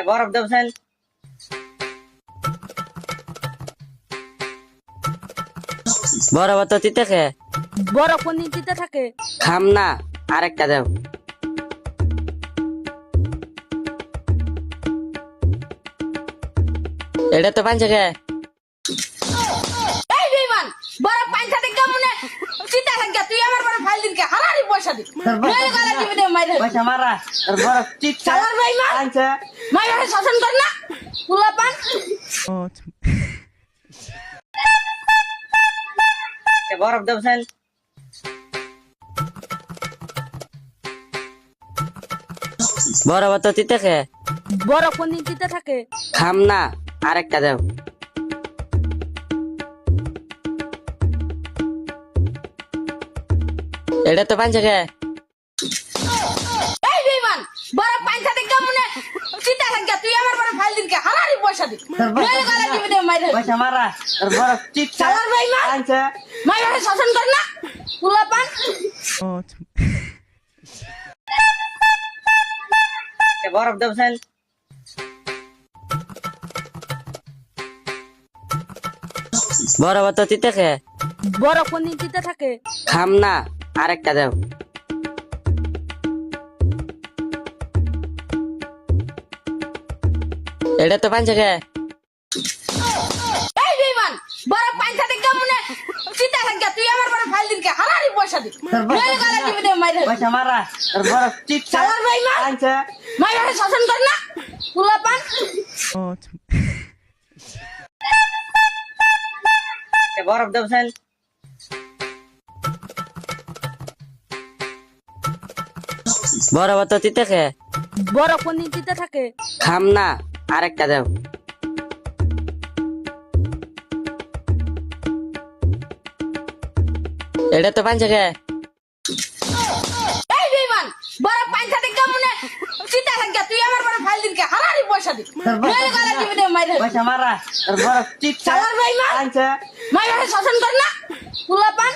বরফ দেবছেন বরফ তো তিতে খে বরফ কোন দিতে থাকে? খাম না আরেকটা দেও এটা তো পাঁচ খে এই বেঈমান, বরফ পাইছা দেখে মনে চিন্তা থাকে তুই আমার বরফ ফাইল দিনকে হারারি পয়সা দি নইলে গলা টিপে দে মাইরে পয়সা মারা আর বরফ ঠিক চালার বেঈমান আনছে মাইরে শাসন কর না পুলা পান বরফ দেবছেন বরফ তো তিতে খে বরফ কোন দিতে থাকে? খাম না আরেকটা দেও এটা তো পাঁচ খে এই বেঈমান, বরফ পাইছা দেখে মনে চিন্তা থাকে তুই আমার বরফ ফাইল দিনকে হারারি পয়সা দি নইলে গলা টিপে দে মাইরে পয়সা মারা আর বরফ ঠিক চালার বেঈমান আনছে মাইরে শাসন কর না পুলা পান বরফ দেবছেন বরফ তো তিতে খে বরফ কোন দিতে থাকে? খাম না আরেকটা দেও এটা তো পাঁচ খে এই বেঈমান, বরফ পাইছা দেখে মনে চিন্তা থাকে তুই আমার বরফ ফাইল দিনকে হারারি পয়সা দি নইলে গলা টিপে দে মাইরে পয়সা মারা আর বরফ ঠিক চালার বেঈমান আনছে মাইরে শাসন কর না পুলা পান বরফ দেবছেন বরফ তো তিতে খে বরফ কোন দিতে থাকে? খাম না আরেকটা দেও এটা তো পাঁচ খে এই বেঈমান, বরফ পাইছা দেখে মনে চিন্তা থাকে তুই আমার বরফ ফাইল দিনকে হারারি পয়সা দি নইলে গলা টিপে দে মাইরে পয়সা মারা আর বরফ ঠিক চালার বেঈমান আনছে মাইরে শাসন কর না পুলা পান